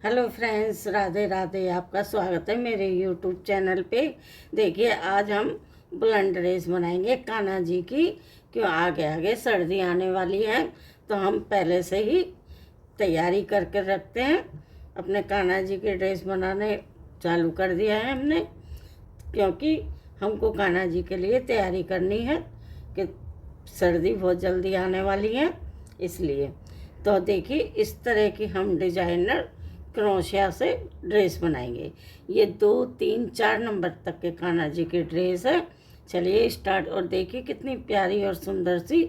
Hello friends, Radhe Radhe. आपका स्वागत है मेरे यूट्यूब चैनल पे। देखिए, आज हम बुलंद ड्रेस बनाएंगे कान्हा जी की। क्यों, आगे आगे सर्दी आने वाली है तो हम पहले से ही तैयारी करके रखते हैं। अपने कान्हा जी की ड्रेस बनाने चालू कर दिया है हमने, क्योंकि हमको कान्हा जी के लिए तैयारी करनी है कि सर्दी बहुत जल्दी आने वाली है, इसलिए। तो देखिए, इस तरह की हम डिजाइनर क्रोशिया से ड्रेस बनाएंगे। ये 2, 3, 4 नंबर तक के कान्हा जी की ड्रेस है। चलिए स्टार्ट। और देखिए कितनी प्यारी और सुंदर सी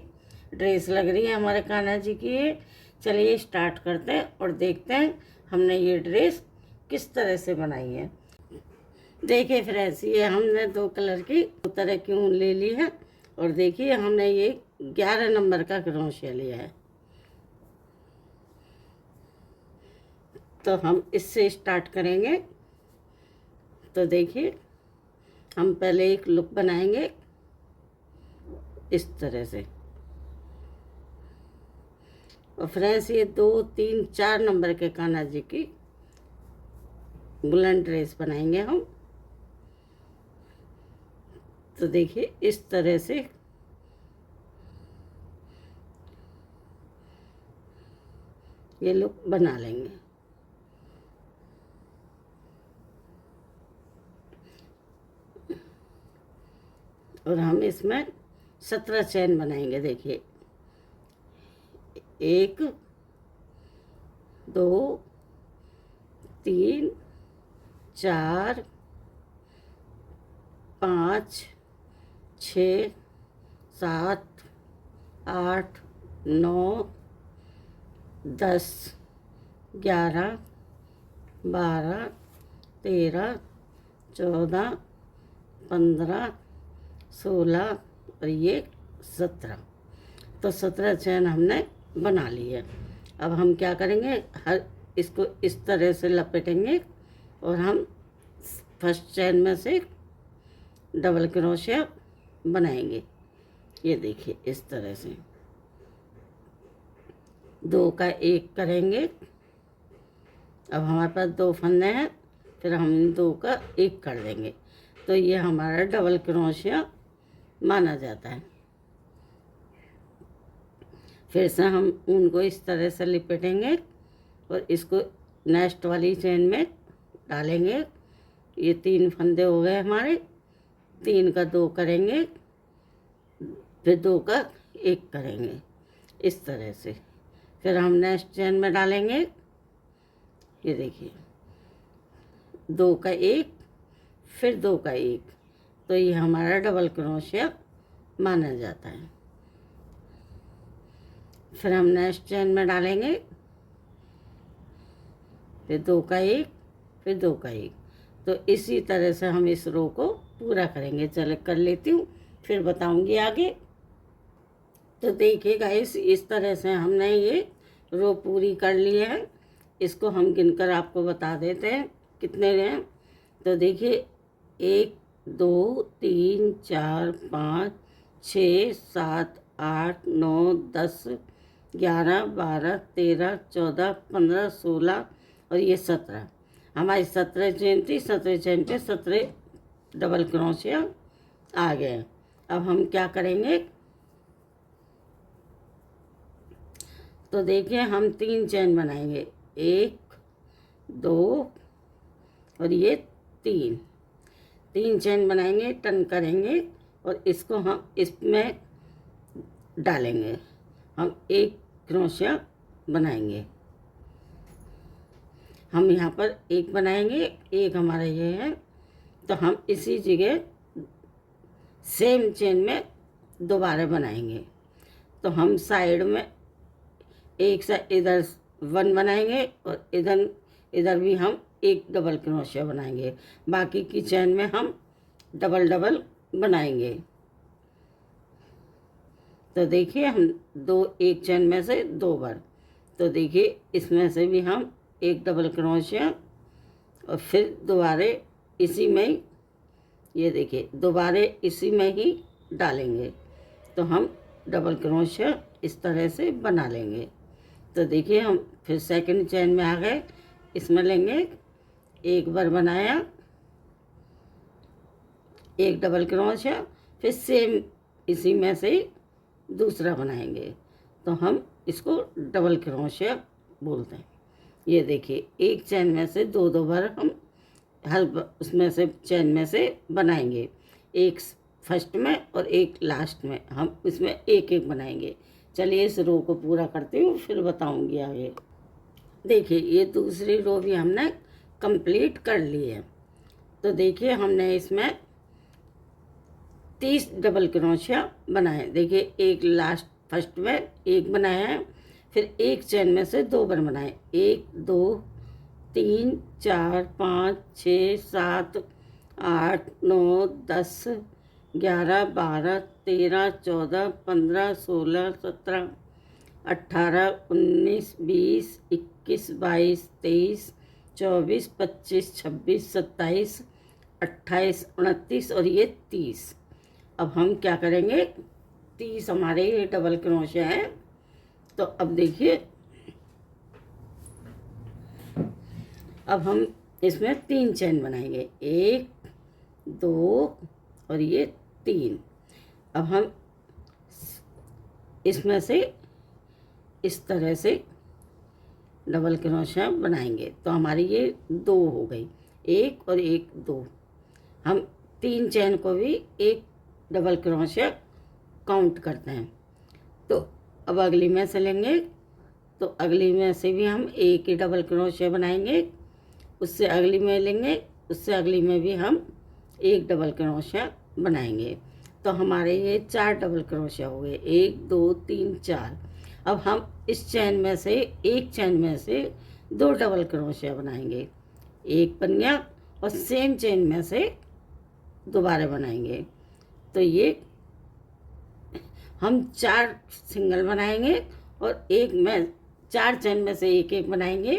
ड्रेस लग रही है हमारे कान्हा जी की ये। चलिए स्टार्ट करते हैं और देखते हैं हमने ये ड्रेस किस तरह से बनाई है। देखिए फ्रेंड्स, ये हमने 2 कलर की 2 तरह की ऊन ले ली है। और देखिए हमने ये 11 नंबर का क्रोशिया लिया है। तो हम इससे स्टार्ट करेंगे। तो देखिए, हम पहले एक लुक बनाएंगे इस तरह से। और फ्रेंड्स, ये 2, 3, 4 नंबर के कान्हा जी की बुलंद ड्रेस बनाएंगे हम। तो देखिए इस तरह से ये लुक बना लेंगे। और हम इसमें 17 चैन बनाएंगे। देखिए, 1, 2, 3, 4, 5, 6, 7, 8, 9, 10, 11, 12, 13, 14, 15, 16 और ये 17। तो 17 चैन हमने बना ली है। अब हम क्या करेंगे, हर इसको इस तरह से लपेटेंगे और हम फर्स्ट चैन में से डबल क्रोशिया बनाएंगे। ये देखिए इस तरह से 2 का 1 करेंगे। अब हमारे पास 2 फंदे हैं, फिर हम इन 2 का 1 कर देंगे। तो ये हमारा डबल क्रोशिया माना जाता है। फिर से हम ऊन को इस तरह से लिपेटेंगे और इसको नेक्स्ट वाली चेन में डालेंगे। ये 3 फंदे हो गए हमारे। 3 का 2 करेंगे, फिर 2 का 1 करेंगे इस तरह से। फिर हम नेक्स्ट चेन में डालेंगे। ये देखिए 2 का 1, फिर 2 का 1। तो ये हमारा डबल क्रोशिया माना जाता है। फिर हम नेक्स्ट चेन में डालेंगे, फिर 2 का 1, फिर 2 का 1। तो इसी तरह से हम इस रो को पूरा करेंगे। चले कर लेती हूँ, फिर बताऊंगी आगे। तो देखिए गाइस, इस तरह से हमने ये रो पूरी कर ली है। इसको हम गिनकर आपको बता देते हैं कितने हैं। तो देखिए 1, 2, 3, 4, 5, 6, 7, 8, 9, 10, 11, 12, 13, 14, 15, 16 और ये 17। हमारी 17 चेन थी। 17 चेन पे 17 डबल क्रोशिया आ गए। अब हम क्या करेंगे, तो देखिए हम 3 चेन बनाएंगे। 1, 2 और ये 3 चेन बनाएंगे, टर्न करेंगे और इसको हम इसमें डालेंगे। हम 1 क्रोशिया बनाएंगे। हम यहाँ पर 1 बनाएंगे, 1 हमारा ये है। तो हम इसी जगह सेम चेन में दोबारा बनाएंगे। तो हम साइड में एक से इधर 1 बनाएंगे और इधर भी हम 1 डबल क्रोशिया बनाएंगे। बाकी की चेन में हम डबल डबल बनाएंगे। तो देखिए हम 1 चेन में से 2 बार। तो देखिए इसमें से भी हम 1 डबल क्रोशिया और फिर दोबारा इसी में ही, ये देखिए दोबारा इसी में ही डालेंगे। तो हम डबल क्रोशिया इस तरह से बना लेंगे। तो देखिए हम फिर सेकंड चेन में आ गए। इसमें लेंगे, एक बार बनाया, एक डबल क्रोशिया, फिर सेम इसी में से ही दूसरा बनाएंगे, तो हम इसको डबल क्रोशिया बोलते हैं। ये देखिए, एक चैन में से दो दो बार हम उसमें से चैन में से बनाएंगे, एक फर्स्ट में और एक लास्ट में, हम इसमें एक एक बनाएंगे। चलिए इस रो को पूरा करती हूँ, फिर बताऊँगी आगे। देखिए, ये दूसरी रो भी हमने कंप्लीट कर ली है। तो देखिए, हमने इसमें 30 डबल क्रोशिया बनाए। देखिए, एक लास्ट फर्स्ट में एक बनाया है, फिर एक चैन में से दो बार बनाए, 1 2 3 4 5 6 7 8 9 10 11 12 13 14 15 16 17 18 19 20 21 22 23 24 25 26 27 28 29 और ये 30। अब हम क्या करेंगे, 30 हमारे ये डबल क्रोशिया है। तो अब देखिए, अब हम इसमें 3 चैन बनाएंगे, 1 2 और ये 3। अब हम इसमें से इस तरह से डबल क्रोशिया बनाएंगे, तो हमारी ये 2 हो गई, 1 और 1 2। हम 3 चैन को भी एक डबल क्रोशिया काउंट करते हैं। तो अब अगली में से लेंगे, तो अगली में से भी हम एक ही डबल क्रोशिया बनाएंगे, उससे अगली में लेंगे, उससे अगली में भी हम एक डबल क्रोशिया बनाएंगे। तो हमारे ये 4 डबल क्रोशिया हो गए, 1 2 3 4। अब हम इस चैन में से, एक चैन में से 2 डबल क्रोशिया बनाएंगे, एक बन गया, और सेम चैन में से दोबारा बनाएंगे। तो ये हम 4 सिंगल बनाएंगे और एक में 4 चैन में से एक एक बनाएंगे,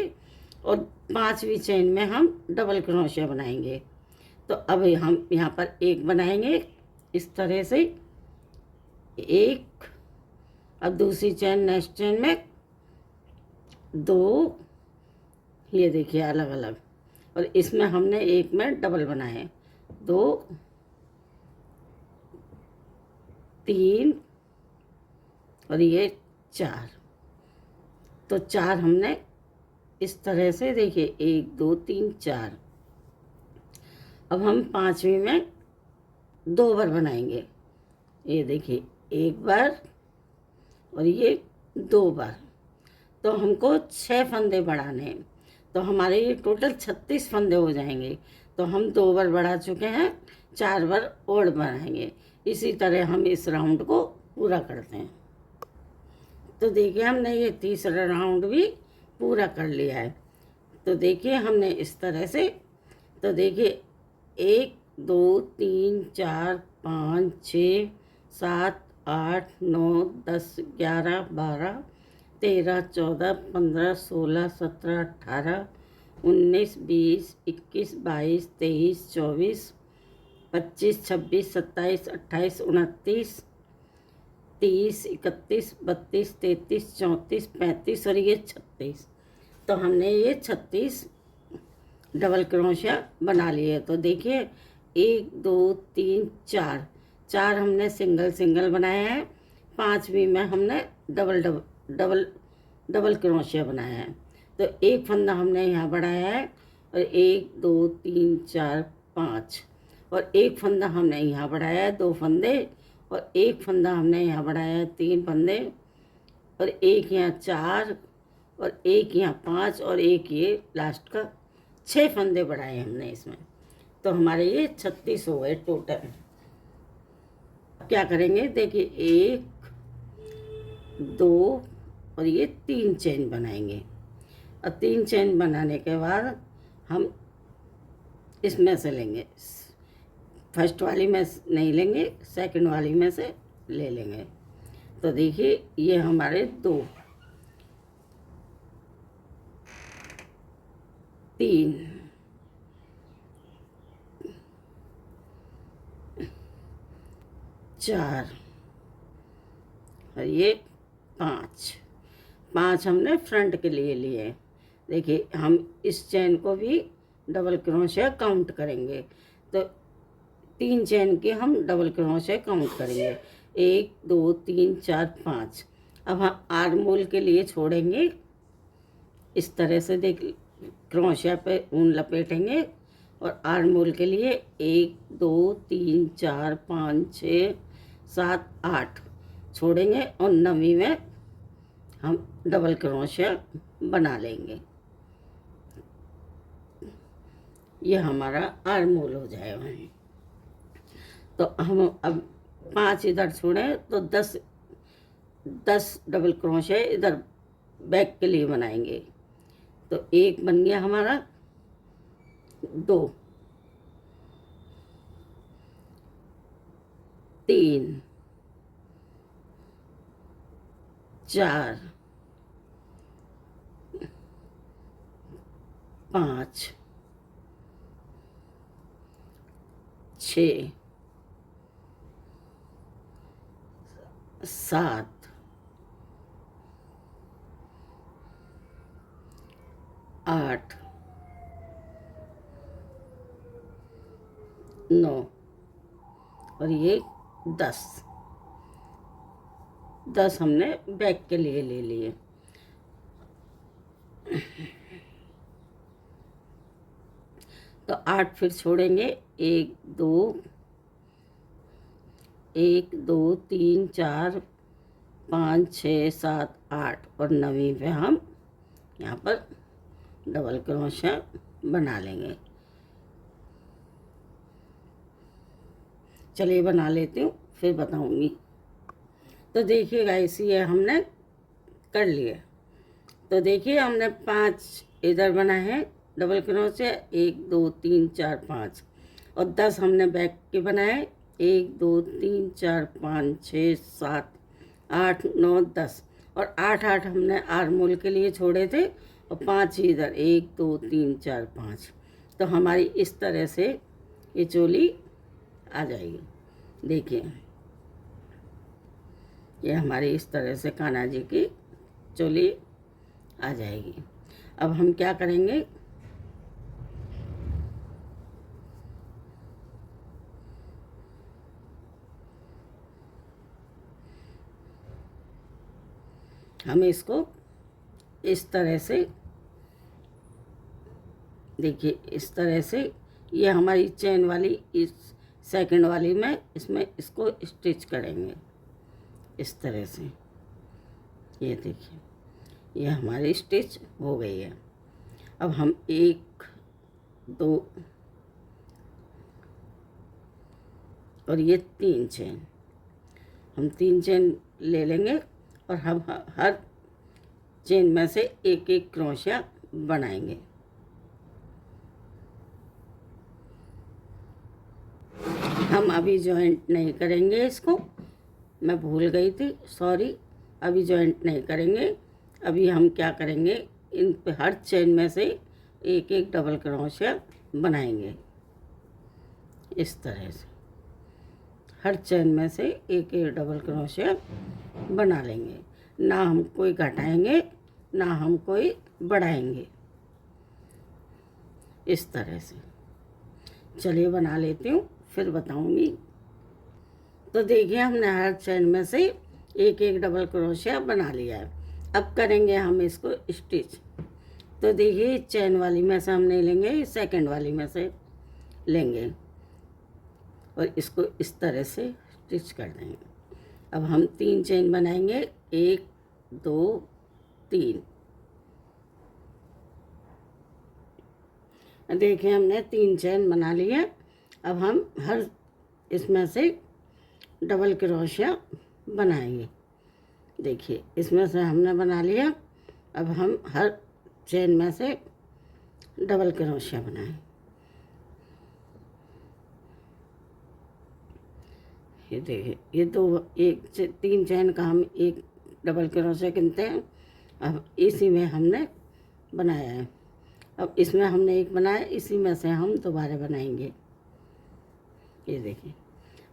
और 5वीं चैन में हम डबल क्रोशिया बनाएंगे। तो अब हम यहाँ पर एक बनाएंगे इस तरह से, एक, अब दूसरी चैन नेक्स्ट चैन में 2, ये देखिए अलग अलग, और इसमें हमने एक में डबल बनाए, 2 3 और ये 4। तो 4 हमने इस तरह से, देखिए 1 2 3 4। अब हम 5वीं में 2 बार बनाएंगे, ये देखिए 1 बार और ये 2 बार। तो हमको 6 फंदे बढ़ाने हैं, तो हमारे ये टोटल 36 फंदे हो जाएंगे। तो हम 2 बार बढ़ा चुके हैं, 4 बार और बढ़ाएंगे। इसी तरह हम इस राउंड को पूरा करते हैं। तो देखिए, हमने ये तीसरा राउंड भी पूरा कर लिया है। तो देखिए, हमने इस तरह से, तो देखिए 1 2 3 4 5 6 7 8 9 10 11 12 13 14 15 16 17 18 19 20 21 22 23 24 25 26 27 28 29 30 31 32 33 34 35 और ये 36। तो हमने ये 36 डबल क्रोशिया बना लिए। तो देखिए 1 2 3 4, 4 हमने सिंगल सिंगल बनाए हैं, 5वीं में हमने double double double double crochet बनाया है। तो एक फंदा हमने यहाँ बढ़ाया है, और 1 2 3 4 5, और एक फंदा हमने यहाँ बढ़ाया है, 2 फंदे, और एक फंदा हमने यहाँ बढ़ाया है, 3 फंदे, और एक यहाँ 4, और एक यहाँ 5, और एक ये लास्ट का 6 फंदे बढ़ाए हमने इसमें। तो हमारे ये 36 हो गए टोटल। क्या करेंगे, देखिए 1 2 और ये 3 चेन बनाएंगे, और 3 चेन बनाने के बाद हम इसमें से लेंगे, फर्स्ट वाली में नहीं लेंगे, सेकंड वाली में से ले लेंगे। तो देखिए ये हमारे 2 3 4 और ये 5 हमने फ्रंट के लिए लिए। देखिए हम इस चेन को भी डबल क्रोशिया काउंट करेंगे। तो 3 चेन के हम डबल क्रोशिया काउंट करेंगे, 1 2 3 4 5। अब हम आर्म होल के लिए छोड़ेंगे इस तरह से, देख क्रोशिया पे ऊन लपेटेंगे और आर्म होल के लिए 1 2 3 4 5 6 7 8 छोड़ेंगे और 9वीं में हम डबल क्रोशिया बना लेंगे। ये हमारा आर्म होल हो जाएगा। तो हम अब 5 इधर छोड़े तो 10 डबल क्रोशिया इधर बैक के लिए बनाएंगे। तो 1 बन गया हमारा, 2 3 4 5 6 7 8 9 और ये 10 हमने बैक के लिए ले लिए। तो 8 फिर छोड़ेंगे, 1 2 3 4 5 6 7 8 और 9वीं पे हम यहाँ पर डबल क्रोशिया बना लेंगे। चलिए बना लेती हूँ फिर बताऊँगी। तो देखिए गाइस ये हमने कर लिया। तो देखिए हमने 5 इधर बनाए हैं डबल क्रोशिया, 1 2 3 4 5 और 10 हमने बैक के बनाए, 1 2 3 4 5 6 7 8 9 10 और 8 हमने आर्म होल के लिए छोड़े थे और 5 इधर, 1 2 3 4 5। तो हमारी इस तरह से ये चोली आ जाएगी। देखिए ये हमारी इस तरह से कान्हा जी की चोली आ जाएगी। अब हम क्या करेंगे, हम इसको इस तरह से, देखिए इस तरह से, ये हमारी चेन वाली इस सेकंड वाली में इसमें इसको स्टिच करेंगे इस तरह से। ये देखिए ये हमारी स्टिच हो गई है। अब हम 1 2 और ये 3 चेन, हम 3 चेन ले लेंगे और हम हर चेन में से एक एक क्रोशिया बनाएंगे। हम अभी जॉइंट नहीं करेंगे इसको, मैं भूल गई थी, सॉरी। अभी जॉइंट नहीं करेंगे। अभी हम क्या करेंगे, इन पे हर चेन में से एक एक डबल क्रोशिया बनाएंगे इस तरह से। हर चेन में से एक एक डबल क्रोशिया बना लेंगे। ना हम कोई घटाएंगे ना हम कोई बढ़ाएंगे, इस तरह से। चलिए बना लेती हूँ फिर बताऊँगी। तो देखिए हमने हर चेन में से एक एक डबल क्रोशिया बना लिया है। अब करेंगे हम इसको स्टिच। तो देखिए चेन वाली में से हम नहीं लेंगे, सेकंड वाली में से लेंगे और इसको इस तरह से स्टिच कर देंगे। अब हम 3 चेन बनाएंगे, 1 2 3। देखिए हमने 3 चेन बना लिए। अब हम हर इसमें से डबल क्रोशिया बनाएंगे। देखिए इसमें से हमने बना लिया। अब हम हर चेन में से डबल क्रोशिया बनाएं। ये देखिए ये 3 चेन का हम एक डबल क्रोशिया गिनते हैं। अब इसी में हमने बनाया है। अब इसमें हमने एक बनाया, इसी में से हम दोबारा बनाएंगे। ये देखिए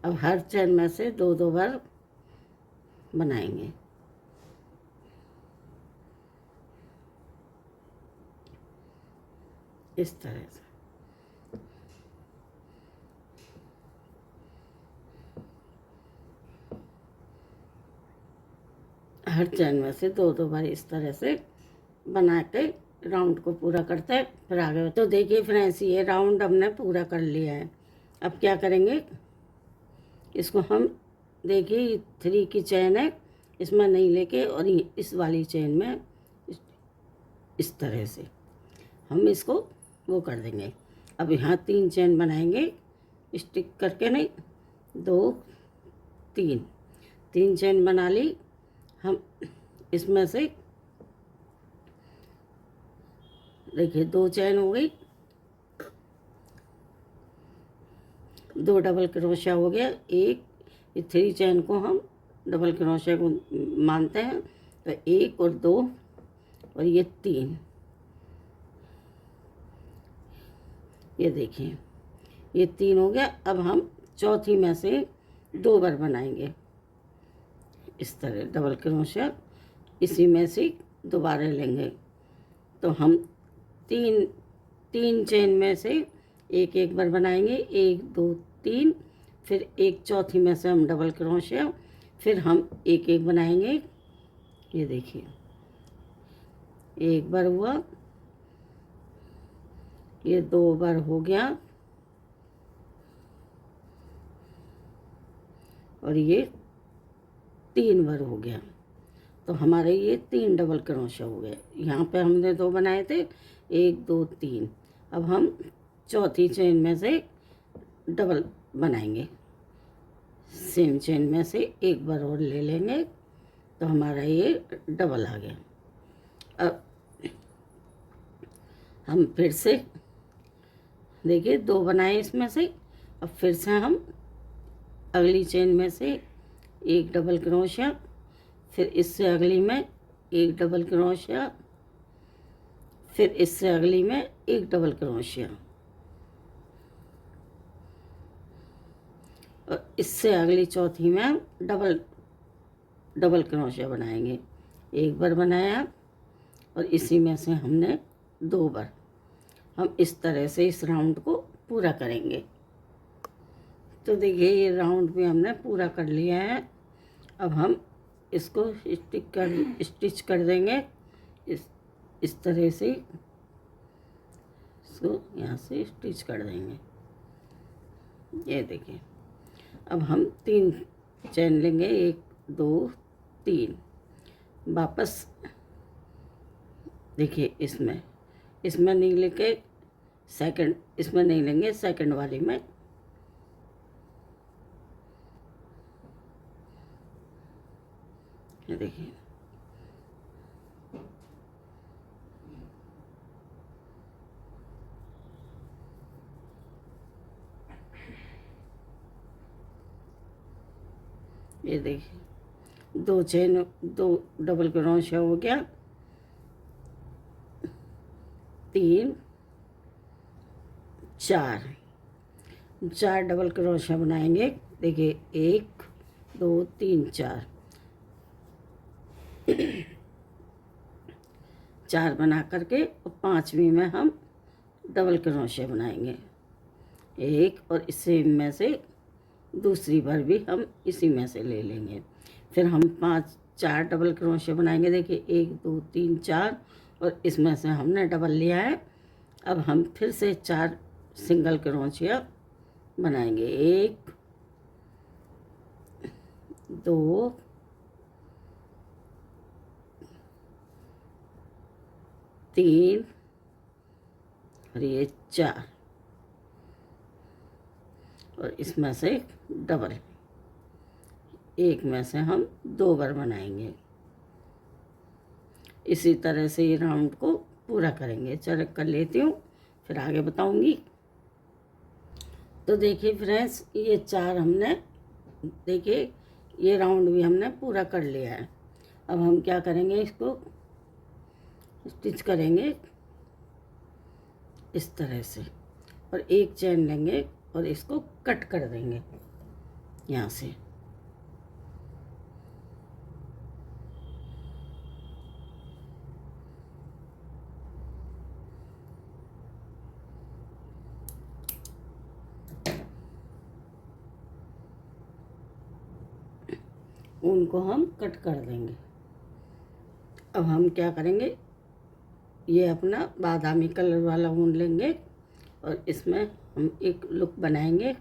अब हर चेन में से 2 बार बनाएंगे। इस तरह से। हर चैन में से दो दो बार इस तरह से बना के राउंड को पूरा करते हैं, फिर आगे। तो देखिए फ्रेंड्स, ये राउंड हमने पूरा कर लिया है। अब क्या करेंगे, इसको हम देखिए 3 की चैन है, इसमें नहीं लेके और इस वाली चैन में इस तरह से हम इसको वो कर देंगे। अब यहाँ 3 चैन बनाएंगे, स्टिक करके, नहीं 2 3 3 चैन बना ली। हम इसमें से देखिए 2 चैन हो गई, 2 डबल क्रोशिया हो गया, एक 3 चैन को हम डबल क्रोशिया को मानते हैं, तो 1 और 2 और ये 3, ये देखिए ये 3 हो गया। अब हम चौथी में से 2 बार बनाएंगे इस तरह डबल क्रोशिया, इसी में से दोबारा लेंगे। तो हम 3 चेन में से एक एक बार बनाएंगे, 1 2 3, फिर एक चौथी में से हम डबल क्रोशिया, फिर हम एक एक बनाएंगे। ये देखिए एक बार हुआ, ये 2 बार हो गया, और ये 3 बार हो गया। तो हमारे ये 3 डबल क्रोशिया हो गए। यहाँ पे हमने 2 बनाए थे, 1 2 3। अब हम चौथी चेन में से डबल बनाएंगे, सेम चेन में से एक बार और ले लेंगे, तो हमारा ये डबल आ गया। अब हम फिर से देखिए 2 बनाए इसमें से, अब फिर से हम अगली चेन में से एक डबल क्रोशिया, फिर इससे अगली में एक डबल क्रोशिया, फिर इससे अगली में एक डबल क्रोशिया, और इससे अगली चौथी में हम डबल क्रोशिया बनाएंगे। एक बार बनाया और इसी में से हमने 2 बार। हम इस तरह से इस राउंड को पूरा करेंगे। तो देखिए ये राउंड भी हमने पूरा कर लिया है। अब हम इसको स्टिच कर देंगे इस तरह से, इसको यहाँ से स्टिच कर देंगे। ये देखिए अब हम 3 चैन लेंगे, 1 2 3, वापस देखिए इसमें नहीं लेके सेकंड, इसमें नहीं लेंगे, सेकंड वाली में ये देखिए ये देखिए 2 चेन, 2 डबल क्रोशिया हो गया, 3 4 डबल क्रोशिया बनाएंगे। देखिए 1 2 3 4 बना करके, और 5वीं में हम डबल क्रोशिया बनाएंगे 1, और इसी में से दूसरी बार भी हम इसी में से ले लेंगे। फिर हम 4 डबल क्रोशिया बनाएंगे। देखिए 1 2 3 4, और इसमें से हमने डबल लिया है। अब हम फिर से 4 सिंगल क्रोशिया बनाएंगे, 1 2 3 और ये 4, और इसमें से डबल, एक में से हम 2 बार बनाएंगे। इसी तरह से ये राउंड को पूरा करेंगे। चल कर लेती हूँ, फिर आगे बताऊंगी। तो देखिए फ्रेंड्स, ये 4 हमने, देखिए ये राउंड भी हमने पूरा कर लिया है। अब हम क्या करेंगे, इसको स्टिच करेंगे इस तरह से, और एक चैन लेंगे और इसको कट कर देंगे यहाँ से। ऊन को हम कट कर देंगे। अब हम क्या करेंगे, ये अपना बादामी कलर वाला ऊन लेंगे और इसमें हम एक लुक बनाएंगे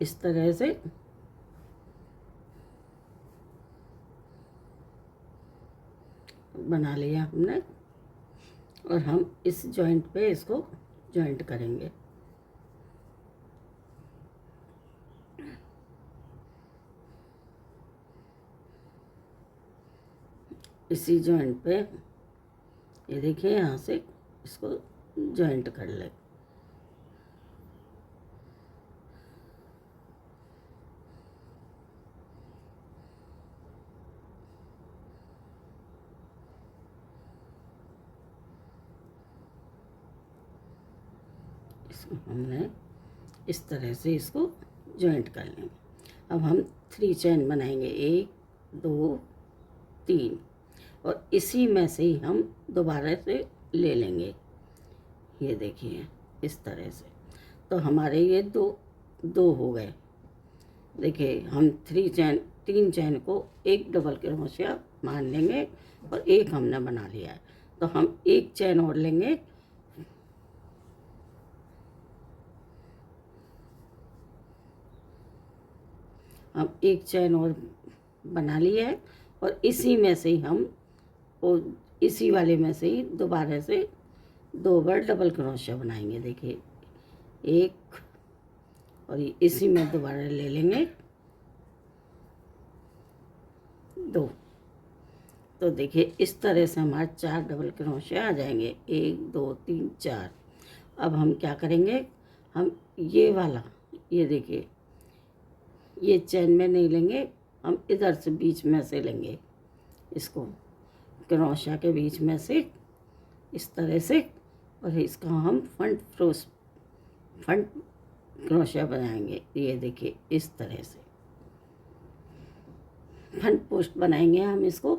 इस तरह से। बना लिया हमने और हम इस जॉइंट पे इसको जॉइंट करेंगे। इसी जॉइंट पे ये देखिए, यहाँ से इसको जॉइंट कर ले। इसको हमने इस तरह से इसको जॉइंट कर लेंगे। अब हम 3 चेन बनाएंगे, 1 2 3, और इसी में से ही हम दोबारा से ले लेंगे। ये देखिए इस तरह से, तो हमारे ये दो हो गए। देखिए हम 3 चैन को एक डबल क्रोशिया मान लेंगे और एक हमने बना लिया है। तो हम एक चैन और लेंगे, हम एक चैन और बना लिया है और इसी में से ही हम इसी वाले में से ही दोबारा से 2 बार डबल क्रोशिया बनाएंगे। देखिए एक, और इसी में दोबारा ले लेंगे 2। तो देखिए इस तरह से हमारे 4 डबल क्रोशिया आ जाएंगे, 1 2 3 4। अब हम क्या करेंगे, हम ये वाला, ये देखिए ये चैन में नहीं लेंगे, हम इधर से बीच में से लेंगे इसको, क्रोशिया के बीच में से इस तरह से, और इसका हम फ्रंट क्रोशिया बनाएंगे। ये देखिए इस तरह से फ्रंट पोस्ट बनाएंगे हम इसको।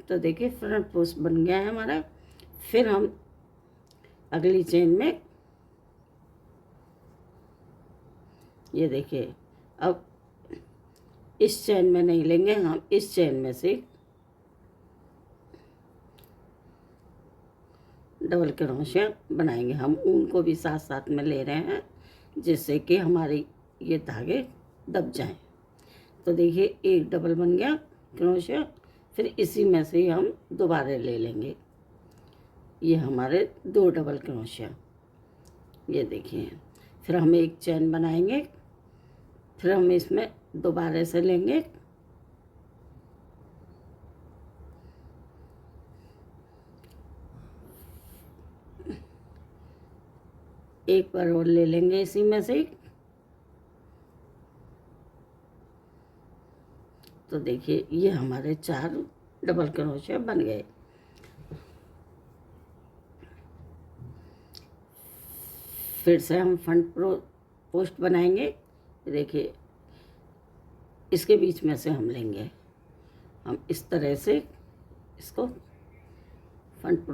तो देखिए फ्रंट पोस्ट बन गया है हमारा। फिर हम अगली चेन में, ये देखिए अब इस चेन में नहीं लेंगे, हम इस चेन में से डबल क्रोशिया बनाएंगे। हम ऊन को भी साथ साथ में ले रहे हैं जिससे कि हमारे ये धागे दब जाएं। तो देखिए एक डबल बन गया क्रोशिया, फिर इसी में से हम दोबारा ले लेंगे, ये हमारे 2 डबल क्रोशिया। ये देखिए फिर हम एक चैन बनाएंगे, फिर हम इसमें दोबारा से लेंगे, एक बार और ले लेंगे इसी में से। तो देखिए ये हमारे 4 डबल क्रोशिया बन गए। फिर से हम फ्रंट पोस्ट बनाएंगे। देखिए इसके बीच में से हम लेंगे, हम इस तरह से इसको फ्रंट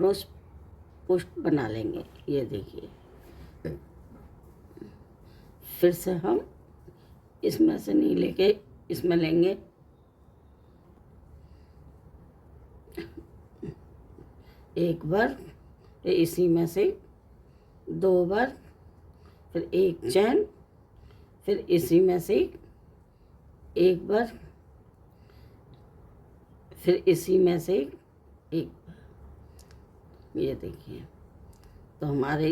पोस्ट बना लेंगे। ये देखिए फिर से हम इसमें से नहीं लेके इसमें लेंगे, एक बार, फिर इसी में से 2 बार, फिर एक चैन, फिर इसी में से एक बार, फिर इसी में से एक बार। ये देखिए तो हमारे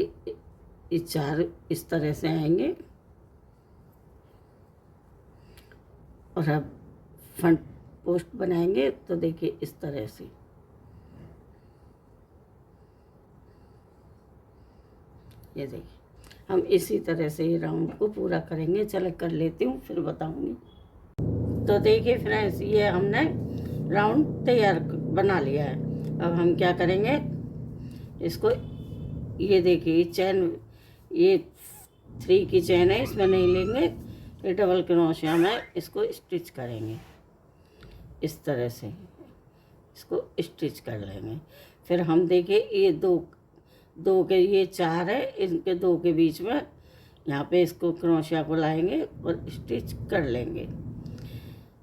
ये 4 इस तरह से आएंगे। और अब फ्रंट पोस्ट बनाएंगे। तो देखिए इस तरह से, ये देखिए हम इसी तरह से ये राउंड को पूरा करेंगे। चलो कर लेती हूँ फिर बताऊँगी। तो देखिए फ्रेंड्स ये हमने राउंड तैयार बना लिया है। अब हम क्या करेंगे, इसको, ये देखिए चैन, ये 3 की चैन है, इसमें नहीं लेंगे, ये डबल क्रोशिया में इसको स्टिच करेंगे। इस तरह से इसको स्टिच कर लेंगे। फिर हम देखिए ये दो के ये 4 है, इनके 2 के बीच में यहाँ पे इसको क्रोशिया को लाएंगे और स्टिच कर लेंगे।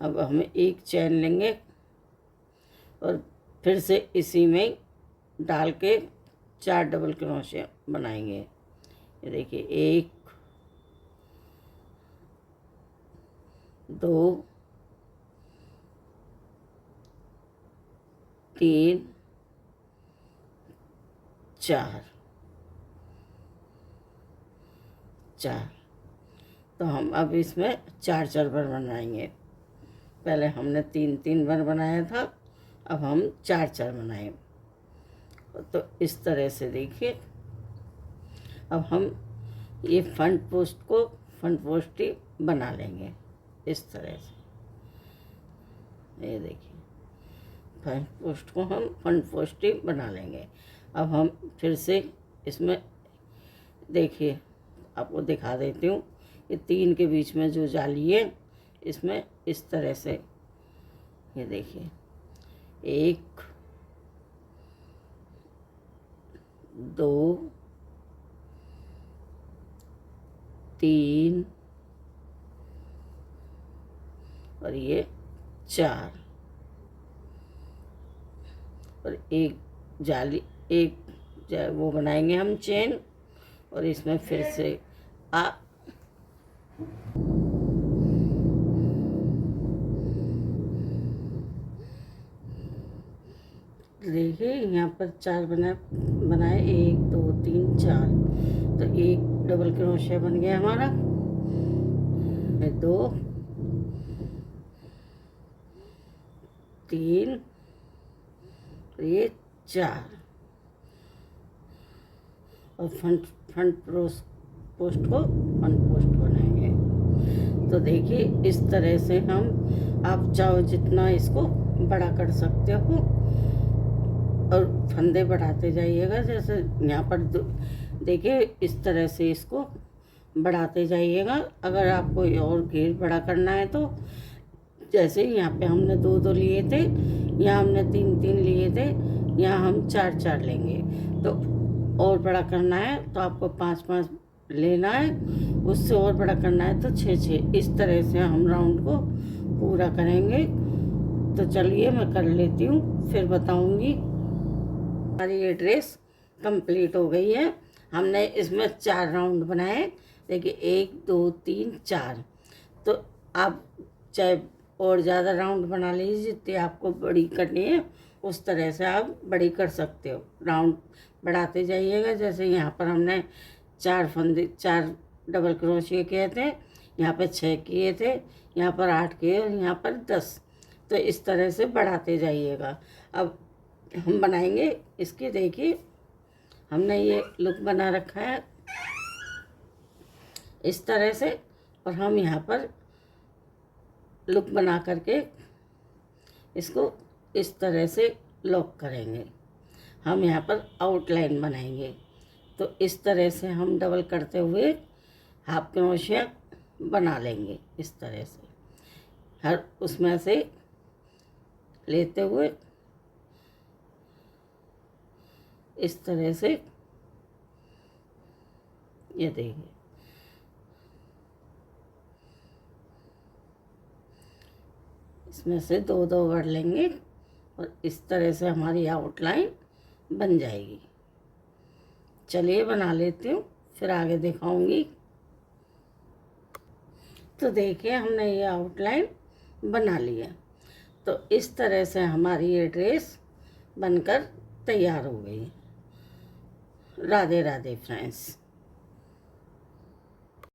अब हम एक चैन लेंगे और फिर से इसी में डाल के 4 डबल क्रोशिया बनाएंगे। ये देखिए 1 2 3 4 4। तो हम अब इसमें 4 बार बनाएंगे। पहले हमने 3 बार बनाया था, अब हम 4 बनाए। तो इस तरह से देखिए अब हम ये फ्रंट पोस्ट ही बना लेंगे इस तरह से। ये देखिए फ्रंट पोस्ट को हम फ्रंट पोस्ट ही बना लेंगे। अब हम फिर से इसमें देखिए आपको दिखा देती हूँ, ये 3 के बीच में जो जाली है इसमें इस तरह से ये देखिए 1 2 3 और ये 4 और एक जाली वो बनाएंगे हम चेन और इसमें फिर से देखिए यहाँ पर 4 बनाए 1 2 3 4। तो एक डबल क्रोशिया बन गया हमारा। 2 3 ये 4 और फ्रंट पोस्ट को फ्रंट पोस्ट बनाएंगे। तो देखिए इस तरह से हम आप चाहो जितना इसको बड़ा कर सकते हो और फंदे बढ़ाते जाइएगा। जैसे यहाँ पर देखिए इस तरह से इसको बढ़ाते जाइएगा। अगर आपको और घेर बड़ा करना है तो जैसे यहाँ पे हमने 2 लिए थे, यहाँ हमने 3 लिए थे, यहाँ हम 4 लेंगे। तो और बड़ा करना है तो आपको 5 लेना है, उससे और बड़ा करना है तो 6। इस तरह से हम राउंड को पूरा करेंगे। तो चलिए मैं कर लेती हूँ, फिर बताऊँगी। हमारी ये ड्रेस कंप्लीट हो गई है। हमने इसमें 4 राउंड बनाए। देखिए 1 2 3 4। तो आप चाहे और ज़्यादा राउंड बना लीजिए, जितनी आपको बड़ी करनी है उस तरह से आप बड़ी कर सकते हो। राउंड बढ़ाते जाइएगा। जैसे यहाँ पर हमने 4 डबल क्रोशिया किए थे, यहाँ पर 6 किए थे, यहाँ पर 8 किए और यहाँ पर 10। तो इस तरह से बढ़ाते जाइएगा। अब हम बनाएंगे इसकी। देखिए हमने ये लुक बना रखा है इस तरह से, और हम यहाँ पर लुक बना करके इसको इस तरह से लॉक करेंगे। हम यहाँ पर आउटलाइन बनाएंगे। तो इस तरह से हम डबल करते हुए हाफ क्रोशिया बना लेंगे इस तरह से, हर उसमें से लेते हुए इस तरह से। ये देखिए इसमें से 2 भर लेंगे और इस तरह से हमारी आउटलाइन बन जाएगी। चलिए बना लेती हूँ, फिर आगे दिखाऊंगी। तो देखिए हमने ये आउटलाइन बना लिया। तो इस तरह से हमारी ये ड्रेस बनकर तैयार हो गई। राधे राधे फ्रेंड्स।